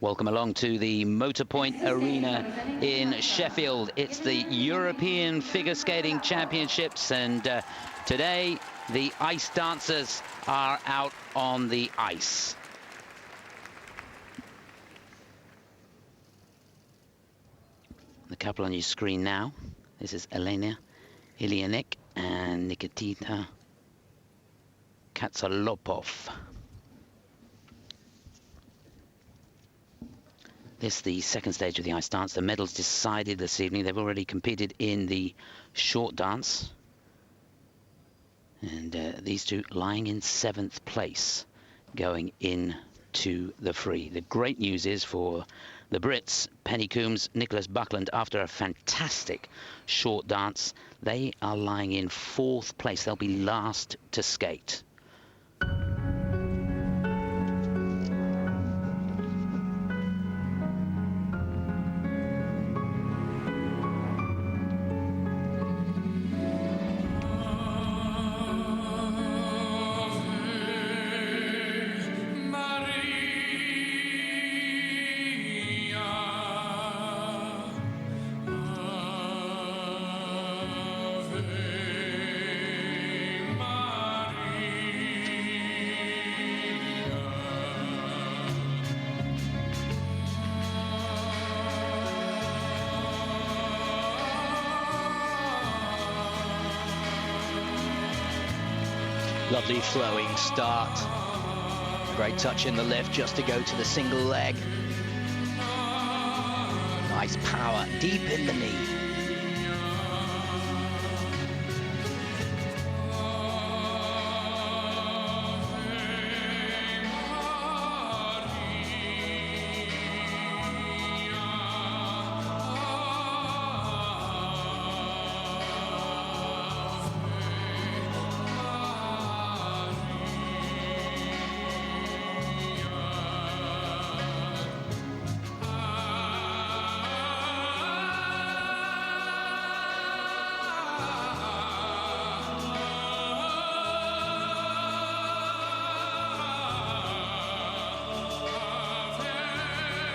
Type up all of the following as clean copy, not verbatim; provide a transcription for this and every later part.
Welcome along to the Motorpoint Arena in Sheffield. It's the European Figure Skating Championships, and today the ice dancers are out on the ice. The couple on your screen now. This is Elena, Ilinykh, and Nikita Katsalapov. This is the second stage of the ice dance. The medals decided this evening. They've already competed in the short dance. And these two lying in 7th place going into the free. The great news is for the Brits, Penny Coombs, Nicholas Buckland, after a fantastic short dance, they are lying in 4th place. They'll be last to skate. Lovely flowing start. Great touch in the lift just to go to the single leg. Nice power deep in the knee.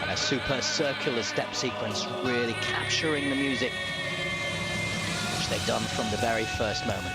A super circular step sequence, really capturing the music, which they've done from the very first moment.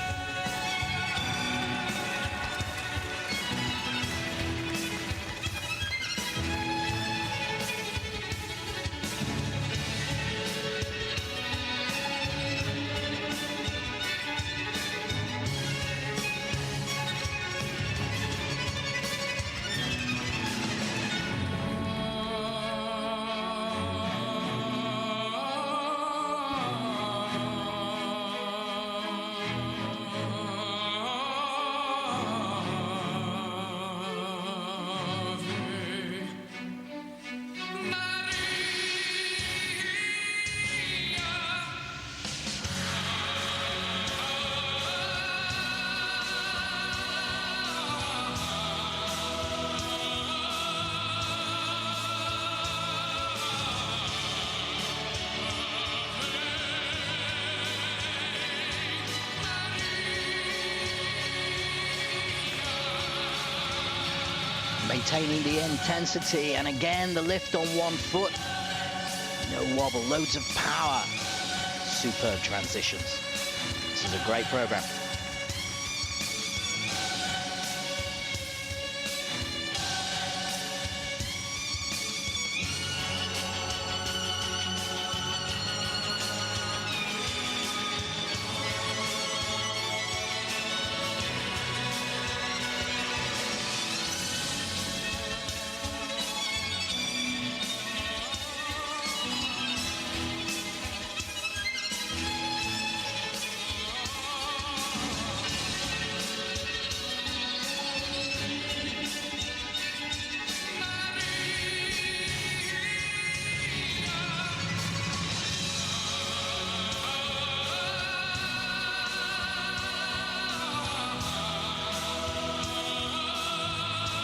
Maintaining the intensity, and again the lift on one foot. No wobble, loads of power. Superb transitions. This is a great program.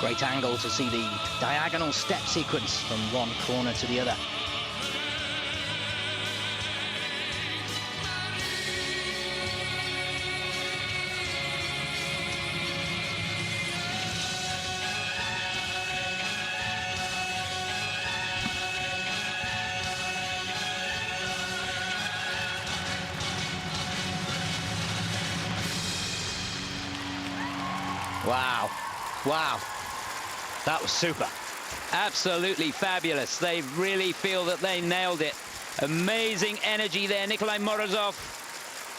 Great angle to see the diagonal step sequence from one corner to the other. Wow. Wow. That was super. Absolutely fabulous. They really feel that they nailed it. Amazing energy there. Nikolai Morozov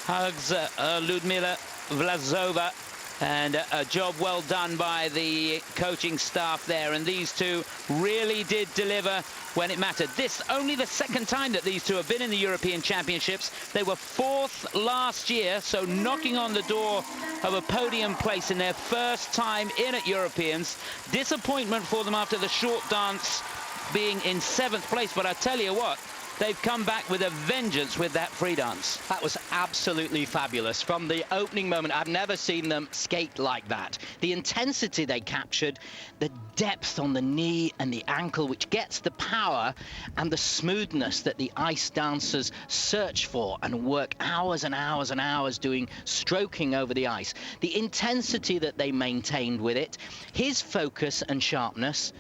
hugs Ludmila Vlasova, and a job well done by the coaching staff there. And these two really did deliver when it mattered. This only the second time that these two have been in the European Championships. They were 4th last year, so knocking on the door of a podium place in their first time in at Europeans. Disappointment for them after the short dance being in 7th place, but I tell you what, they've come back with a vengeance with that free dance. That was absolutely fabulous. From the opening moment, I've never seen them skate like that. The intensity they captured, the depth on the knee and the ankle, which gets the power and the smoothness that the ice dancers search for and work hours and hours and hours doing stroking over the ice. The intensity that they maintained with it, his focus and sharpness,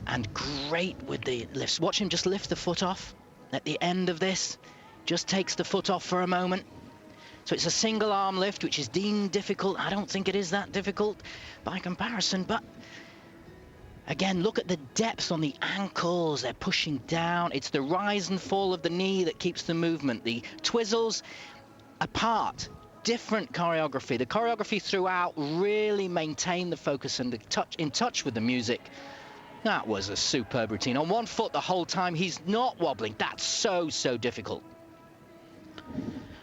and great with the lifts. Watch him just lift the foot off at the end of this. Just takes the foot off for a moment. So it's a single arm lift, which is deemed difficult. I don't think it is that difficult by comparison, but again, look at the depth on the ankles. They're pushing down. It's the rise and fall of the knee that keeps the movement. The twizzles apart. Different choreography. The choreography throughout really maintained the focus and in touch with the music. That was a superb routine. On one foot the whole time, he's not wobbling. That's so difficult.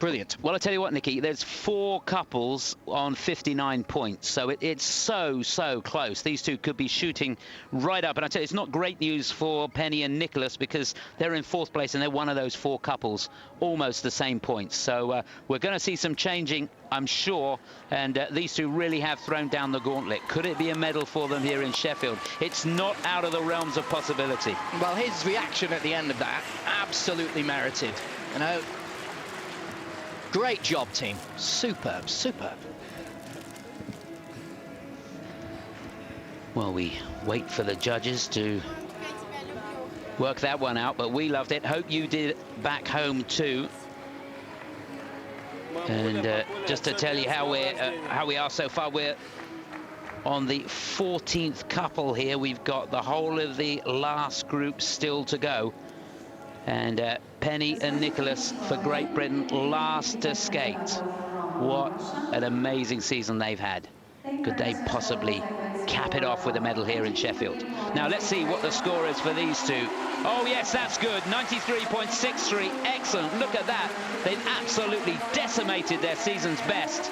Brilliant. Well, I tell you what, Nicky, there's 4 couples on 59 points, so it's so close. These two could be shooting right up, and I tell you, it's not great news for Penny and Nicholas because they're in 4th place and they're one of those 4 couples, almost the same points. So we're going to see some changing, I'm sure, and these two really have thrown down the gauntlet. Could it be a medal for them here in Sheffield? It's not out of the realms of possibility. Well, his reaction at the end of that, absolutely merited. You know, great job, team. Superb. Well, we wait for the judges to work that one out, but we loved it. Hope you did back home too. And just to tell you how we are so far, we're on the 14th couple here. We've got the whole of the last group still to go. And Penny and Nicholas for Great Britain, last to skate. What an amazing season they've had. Could they possibly cap it off with a medal here in Sheffield? Now let's see what the score is for these two. Oh yes, that's good, 93.63, excellent, look at that. They've absolutely decimated their season's best.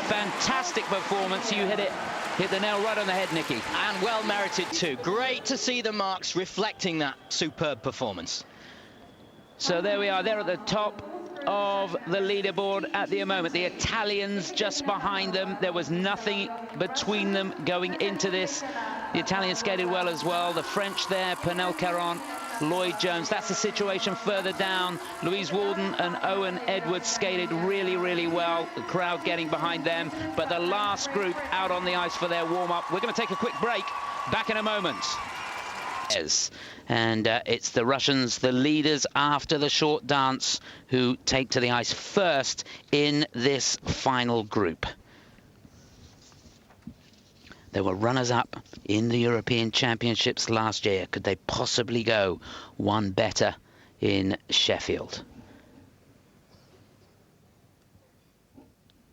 Fantastic performance, you hit the nail right on the head, Nicky. And well merited too. Great to see the marks reflecting that superb performance. So there we are, they're at the top of the leaderboard at the moment. The Italians just behind them. There was nothing between them going into this. The Italians skated well as well. The French there, Penel Caron, Lloyd Jones. That's the situation further down. Louise Walden and Owen Edwards skated really well. The crowd getting behind them. But the last group out on the ice for their warm-up. We're going to take a quick break. Back in a moment. And it's the Russians, the leaders after the short dance, who take to the ice first in this final group. They were runners-up in the European Championships last year. Could they possibly go one better in Sheffield?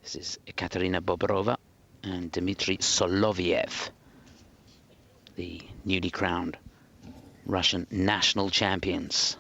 This is Ekaterina Bobrova and Dmitri Soloviev, the newly crowned Russian national champions.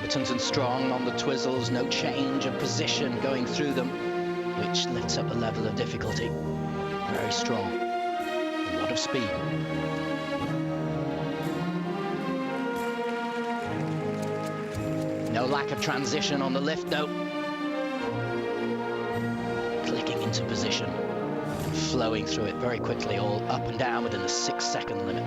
competent and strong on the twizzles, no change of position going through them, which lifts up the level of difficulty. Very strong, a lot of speed. No lack of transition on the lift, though. Clicking into position and flowing through it very quickly, all up and down within the 6-second limit.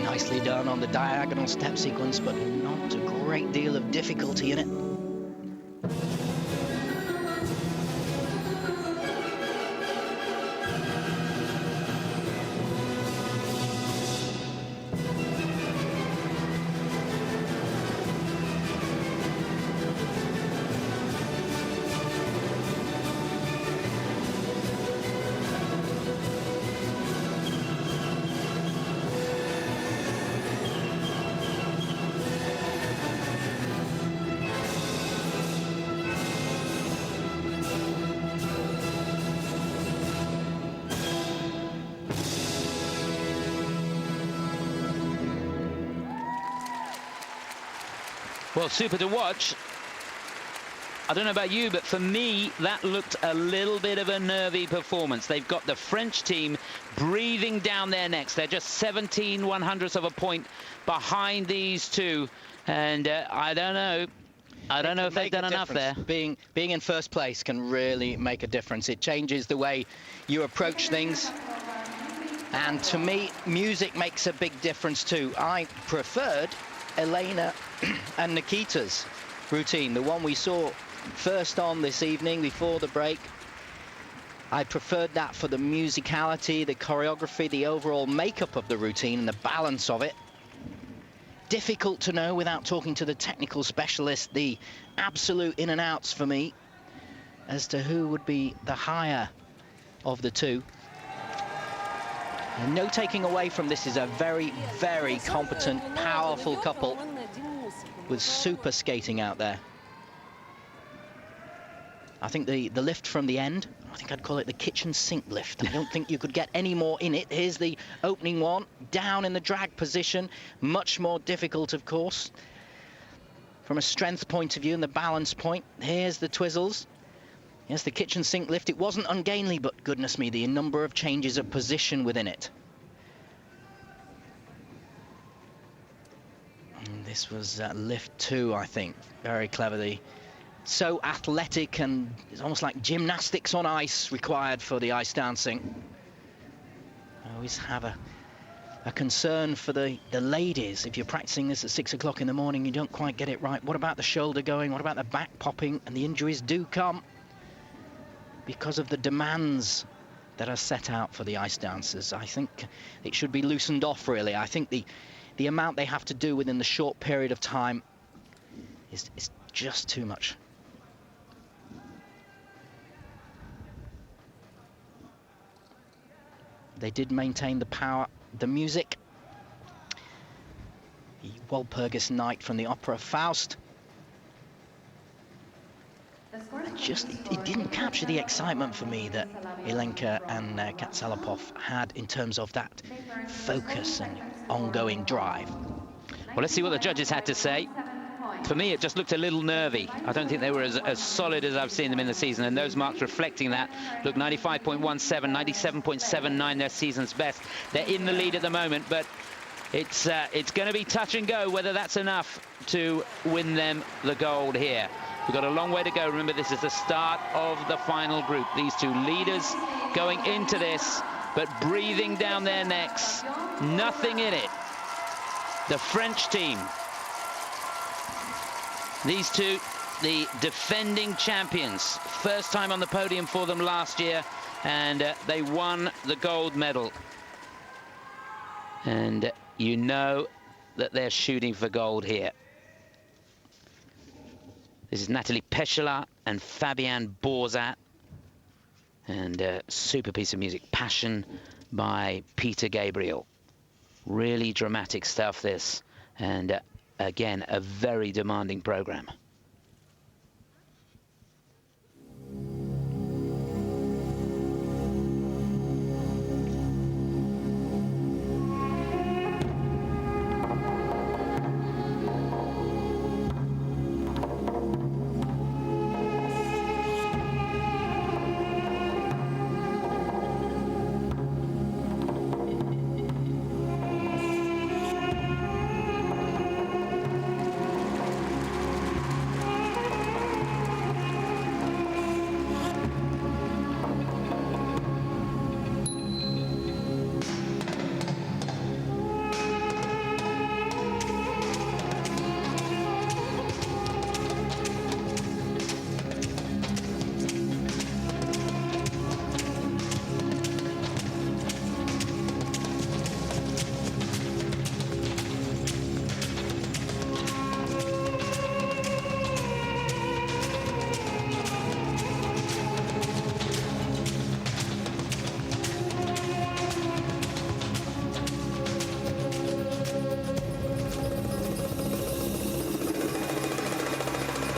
Nicely done on the diagonal step sequence, but not a great deal of difficulty in it. Well, super to watch. I don't know about you, but for me, that looked a little bit of a nervy performance. They've got the French team breathing down their necks. They're just 17/100ths of a point behind these two. And I don't know. I don't know if they've done enough there. Being in first place can really make a difference. It changes the way you approach things. And to me, music makes a big difference too. I preferred Elena and Nikita's routine, the one we saw first on this evening before the break. I preferred that for the musicality, the choreography, the overall makeup of the routine and the balance of it. Difficult to know without talking to the technical specialist, the absolute in and outs for me as to who would be the higher of the two. And no taking away from this, is a very, very competent, powerful couple with super skating out there. I think the lift from the end, I think I'd call it the kitchen sink lift. I don't think you could get any more in it. Here's the opening one, down in the drag position. Much more difficult, of course, from a strength point of view and the balance point. Here's the twizzles. Yes, the kitchen sink lift. It wasn't ungainly, but goodness me, the number of changes of position within it. And this was lift 2, I think, very cleverly. So athletic, and it's almost like gymnastics on ice required for the ice dancing. I always have a a concern for the ladies. If you're practicing this at 6 o'clock in the morning, you don't quite get it right. What about the shoulder going? What about the back popping? And the injuries do come because of the demands that are set out for the ice dancers. I think it should be loosened off, really. I think the amount they have to do within the short period of time is just too much. They did maintain the power, the music. The Walpurgis Knight from the opera Faust. It didn't capture the excitement for me that Ilinykh and Katsalapov had in terms of that focus and ongoing drive. Well, let's see what the judges had to say. For me, it just looked a little nervy. I don't think they were as solid as I've seen them in the season, and those marks reflecting that. Look, 95.17, 97.79, their season's best. They're in the lead at the moment, but it's going to be touch and go whether that's enough to win them the gold here. We've got a long way to go. Remember, this is the start of the final group. These two leaders going into this, but breathing down their necks. Nothing in it. The French team. These two, the defending champions. First time on the podium for them last year, and they won the gold medal. And you know that they're shooting for gold here. This is Nathalie Péchalat and Fabian Bourzat. And a super piece of music, Passion by Peter Gabriel. Really dramatic stuff, this. And again, a very demanding program.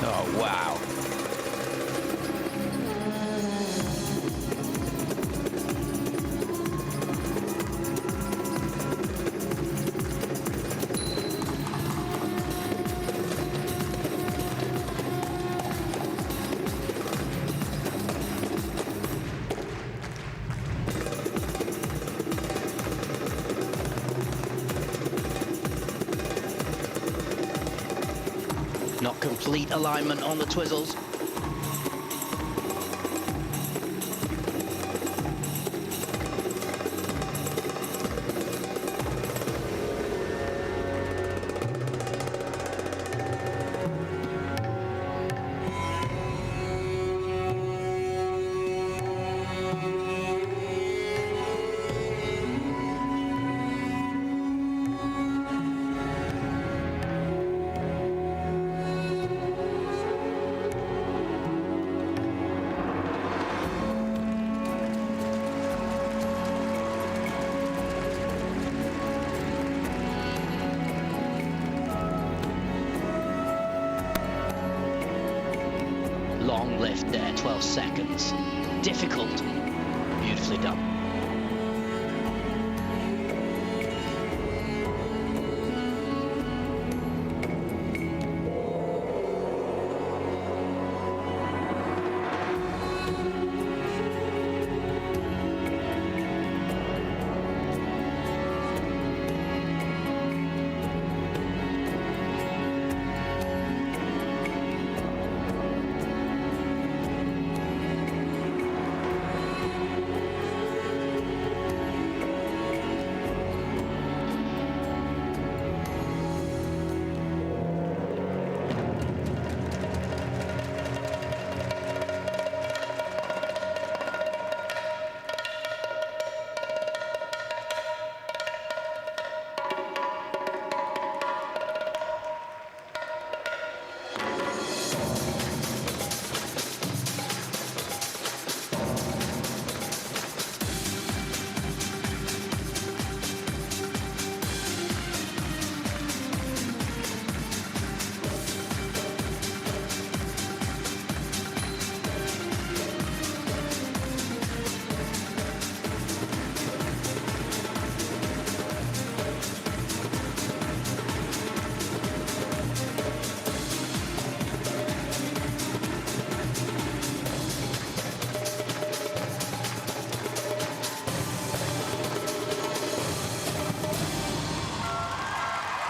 Oh, wow. Not complete alignment on the twizzles. Long lift there, 12 seconds. Difficult. Beautifully done.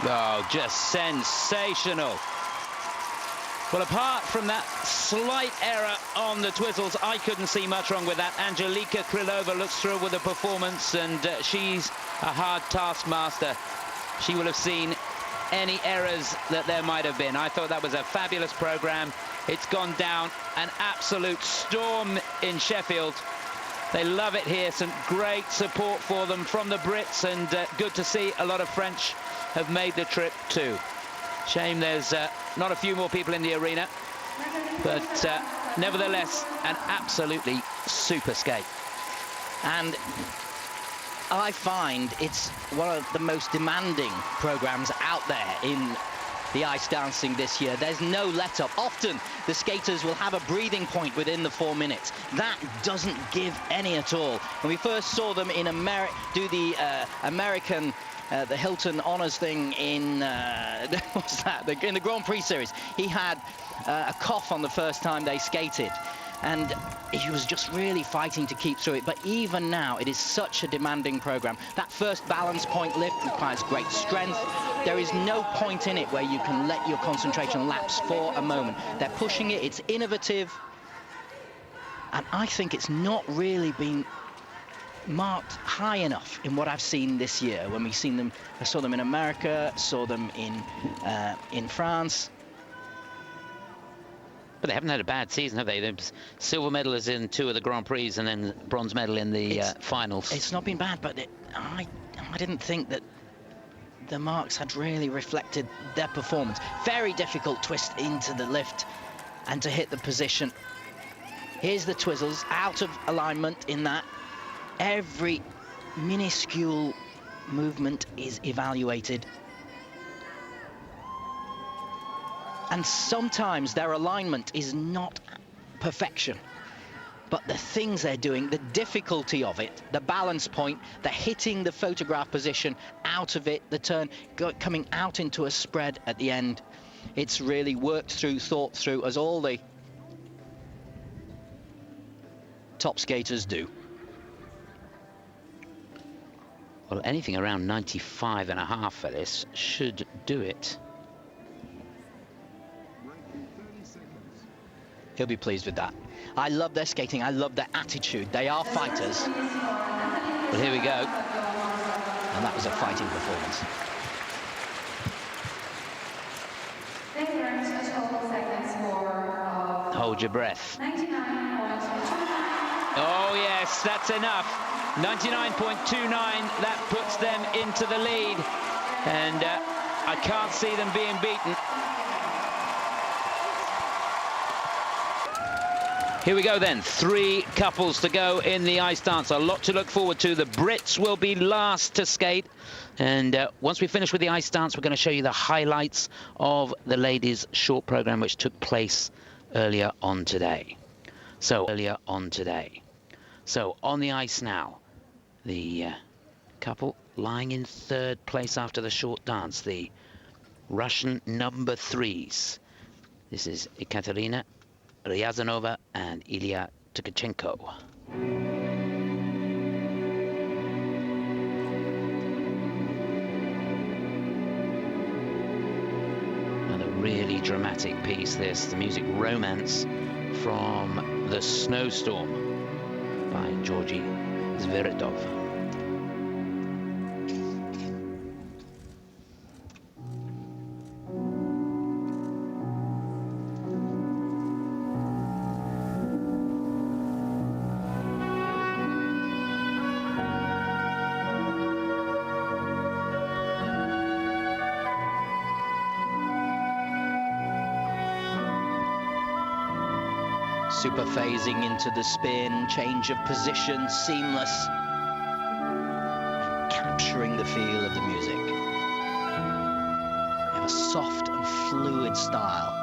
Oh, just sensational. Well, apart from that slight error on the twizzles, I couldn't see much wrong with that. Angelika Krylova looks through with the performance, and she's a hard taskmaster. She will have seen any errors that there might have been. I thought that was a fabulous program. It's gone down an absolute storm in Sheffield. They love it here. Some great support for them from the Brits, and good to see a lot of French have made the trip too. Shame there's not a few more people in the arena, but nevertheless, an absolutely super skate. And I find it's one of the most demanding programs out there in the ice dancing this year. There's no let-up. Often the skaters will have a breathing point within the 4 minutes. That doesn't give any at all. When we first saw them in do the American the Hilton Honors thing in what's that? In the Grand Prix series, he had a cough on the first time they skated, and he was just really fighting to keep through it. But even now, it is such a demanding program. That first balance point lift requires great strength. There is no point in it where you can let your concentration lapse for a moment. They're pushing it. It's innovative, and I think it's not really been marked high enough in what I've seen this year. When we've seen them, I saw them in America, saw them in France. But they haven't had a bad season, have they? They're silver medalists in 2 of the Grand Prix, and then bronze medal in the finals. It's not been bad, but I didn't think that the marks had really reflected their performance. Very difficult twist into the lift and to hit the position. Here's the twizzles, out of alignment in that. Every minuscule movement is evaluated. And sometimes their alignment is not perfection. But the things they're doing, the difficulty of it, the balance point, the hitting the photograph position out of it, the turn, coming out into a spread at the end. It's really worked through, thought through, as all the top skaters do. Well, anything around 95.5 for this should do it. He'll be pleased with that. I love their skating. I love their attitude. They are fighters. Well, here we go. And that was a fighting performance. Hold your breath. Oh, yes, that's enough. 99.29, that puts them into the lead. And I can't see them being beaten. Here we go then, 3 couples to go in the ice dance. A lot to look forward to. The Brits will be last to skate. And once we finish with the ice dance, we're going to show you the highlights of the ladies' short program, which took place earlier on today. So on the ice now, the couple lying in 3rd place after the short dance, the Russian number 3s. This is Ekaterina, Riazanova, and Ilia Tkachenko. Another really dramatic piece, this, the music Romance from The Snowstorm by Georgy Zveredov. Super phasing into the spin, change of position, seamless. Capturing the feel of the music. They have a soft and fluid style.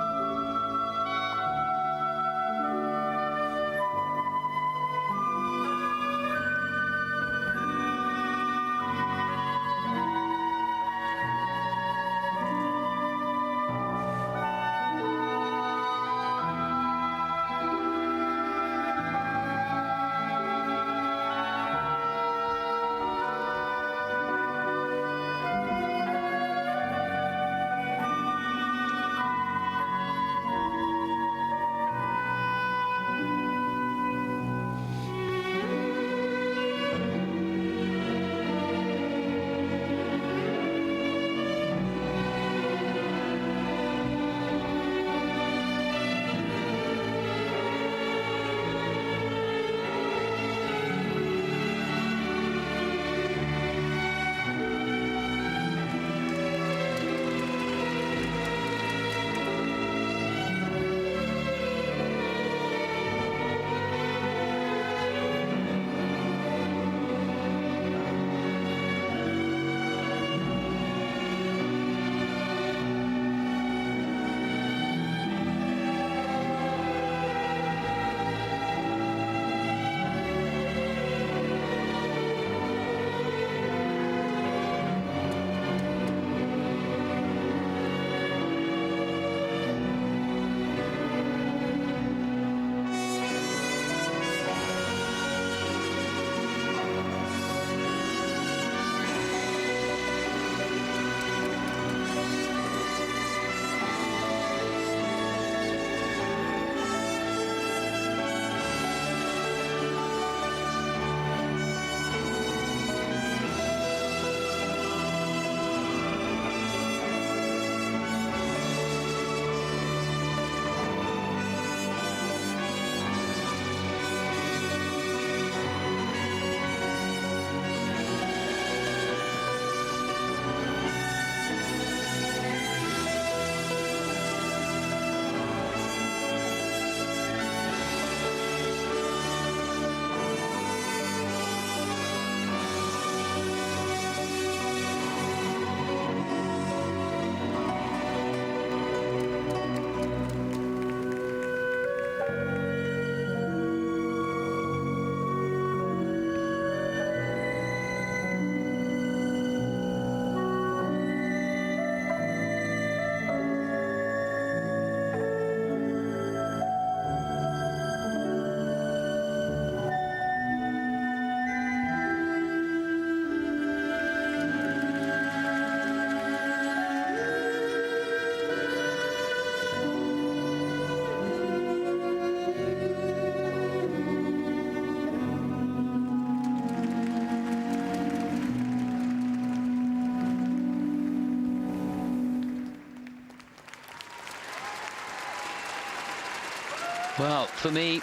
Well, for me,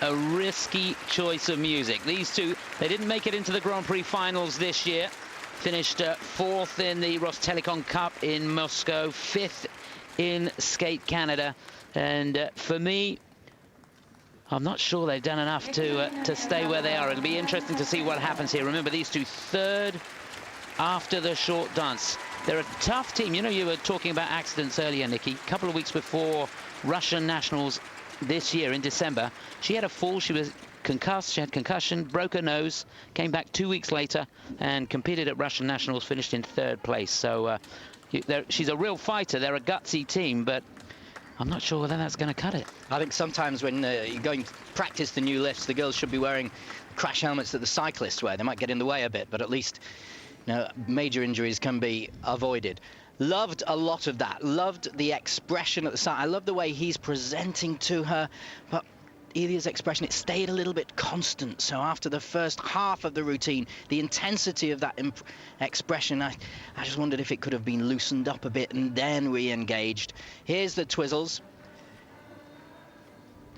a risky choice of music. These two, they didn't make it into the Grand Prix finals this year. Finished 4th in the Rostelecom Cup in Moscow, 5th in Skate Canada. And for me, I'm not sure they've done enough to stay where they are. It'll be interesting to see what happens here. Remember, these two 3rd after the short dance. They're a tough team. You know, you were talking about accidents earlier, Nicky. A couple of weeks before Russian nationals this year in December, she had a fall. She was concussed. She had concussion, broke her nose, came back 2 weeks later and competed at Russian nationals, finished in 3rd place. So she's a real fighter. They're a gutsy team, but I'm not sure whether that's going to cut it. I think sometimes when you're going to practice the new lifts, the girls should be wearing crash helmets that the cyclists wear. They might get in the way a bit, but at least major injuries can be avoided. Loved a lot of that. Loved the expression at the side. I love the way he's presenting to her, but Ilia's expression, it stayed a little bit constant. So after the first half of the routine, the intensity of that expression, I just wondered if it could have been loosened up a bit and then re-engaged. Here's the twizzles.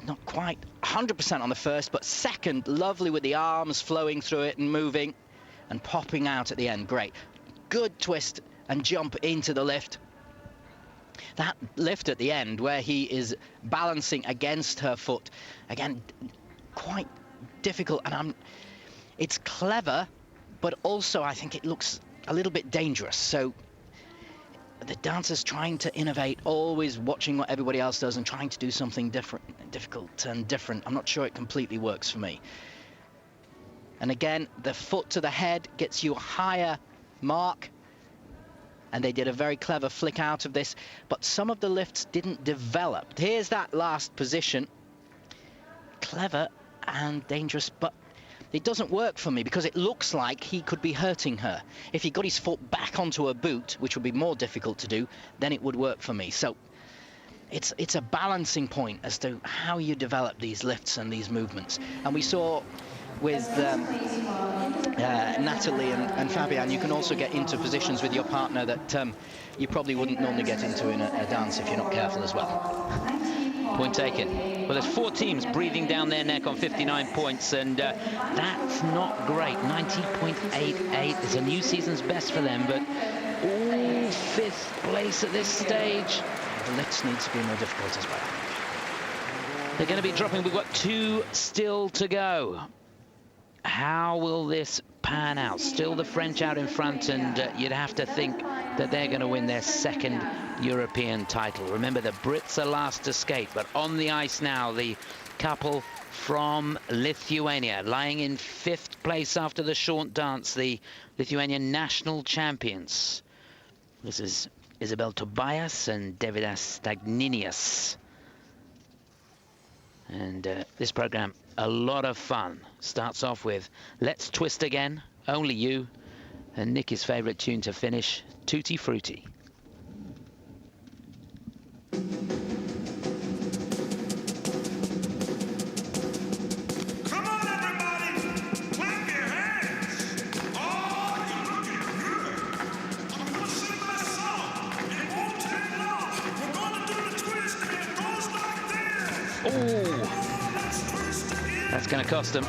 Not quite 100% on the first, but second, lovely with the arms flowing through it and moving and popping out at the end. Great. Good twist and jump into the lift. That lift at the end where he is balancing against her foot, again, quite difficult, and it's clever, but also I think it looks a little bit dangerous. So the dancers trying to innovate, always watching what everybody else does and trying to do something different, difficult and different. I'm not sure it completely works for me. And again, the foot to the head gets you a higher mark, and they did a very clever flick out of this, but some of the lifts didn't develop. Here's that last position. Clever and dangerous, but it doesn't work for me because it looks like he could be hurting her. If he got his foot back onto a boot, which would be more difficult to do, then it would work for me. So it's a balancing point as to how you develop these lifts and these movements. And we saw with Nathalie and Fabian, you can also get into positions with your partner that you probably wouldn't normally get into in a dance if you're not careful as well. Point taken. Well, there's 4 teams breathing down their neck on 59 points, and that's not great. 90.88 is a new season's best for them, but all 5th place at this stage. The lifts need to be more difficult as well. They're going to be dropping. We've got 2 still to go. How will this pan out? Still the French out in front, and you'd have to think that they're going to win their 2nd European title. Remember, the Brits are last to skate, but on the ice now, the couple from Lithuania, lying in 5th place after the short dance, the Lithuanian national champions. This is Isabella Tobias and Deividas Stagniūnas. And this program, a lot of fun. Starts off with Let's Twist Again, Only You, and Nicky's favorite tune to finish, Tutti Frutti. Come on, everybody, clap your hands. Oh, you're looking good. I'm gonna sing my song. It won't take long. We're gonna do the twist, and it goes like this. Oh, that's going to cost them.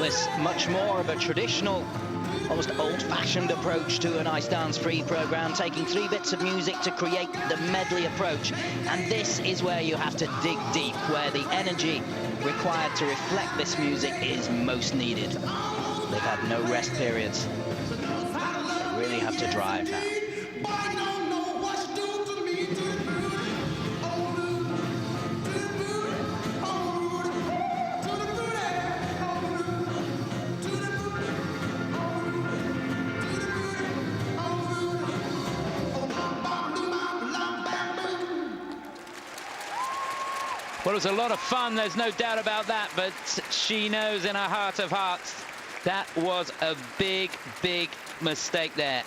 Well, it's much more of a traditional, almost old-fashioned approach to an ice dance free program, taking 3 bits of music to create the medley approach. And this is where you have to dig deep, where the energy required to reflect this music is most needed. They've had no rest periods. They really have to drive now. Well, it was a lot of fun, there's no doubt about that, but she knows in her heart of hearts that was a big, big mistake there.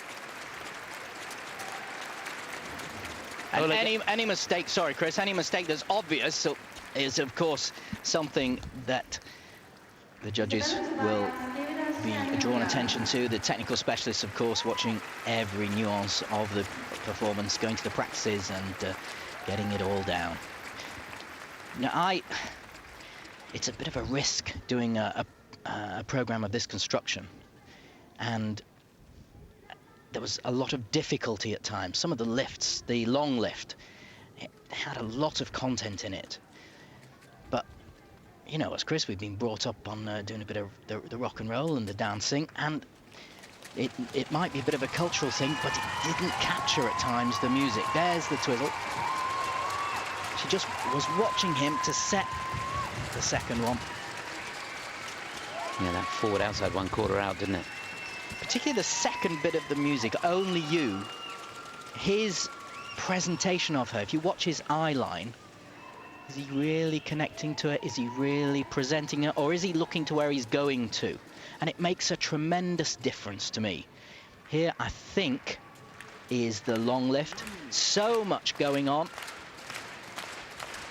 And any mistake, sorry, Chris, any mistake that's obvious is, of course, something that the judges will be drawn attention to. The technical specialists, of course, watching every nuance of the performance, going to the practices and getting it all down. Now, it's a bit of a risk doing a program of this construction, and there was a lot of difficulty at times. Some of the lifts, the long lift, it had a lot of content in it. But, you know, as Chris, we've been brought up on doing a bit of the rock and roll and the dancing, and it might be a bit of a cultural thing, but it didn't capture at times the music. There's the twiddle. She just was watching him to set the second one. Yeah, that forward outside 1/4 out, didn't it? Particularly the second bit of the music, Only You, his presentation of her, if you watch his eye line, is he really connecting to her? Is he really presenting her? Or is he looking to where he's going to? And it makes a tremendous difference to me. Here, I think, is the long lift. So much going on.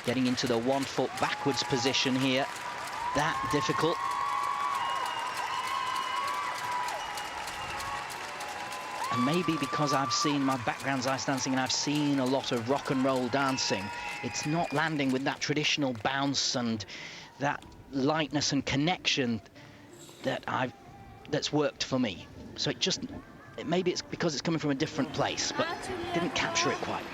Getting into the 1 foot backwards position here. That difficult. And maybe because I've seen my background's ice dancing and I've seen a lot of rock and roll dancing, it's not landing with that traditional bounce and that lightness and connection that's worked for me. So maybe it's because it's coming from a different place, but didn't capture it quite.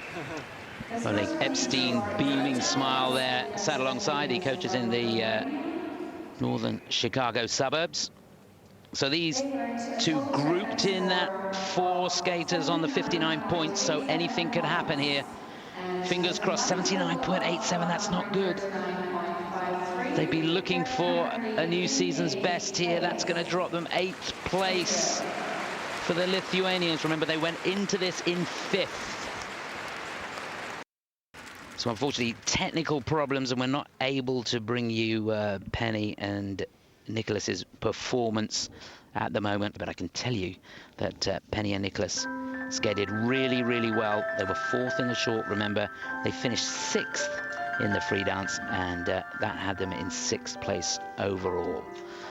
Well, Epstein beaming smile there, sat alongside. He coaches in the northern Chicago suburbs. So these two grouped in that 4 skaters on the 59 points, so anything could happen here. Fingers crossed, 79.87, that's not good. They'd be looking for a new season's best here. That's going to drop them 8th place for the Lithuanians. Remember, they went into this in 5th. So unfortunately, technical problems, and we're not able to bring you Penny and Nicholas's performance at the moment, but I can tell you that Penny and Nicholas skated really, really well. They were 4th in the short, remember. They finished 6th in the free dance, and that had them in 6th place overall.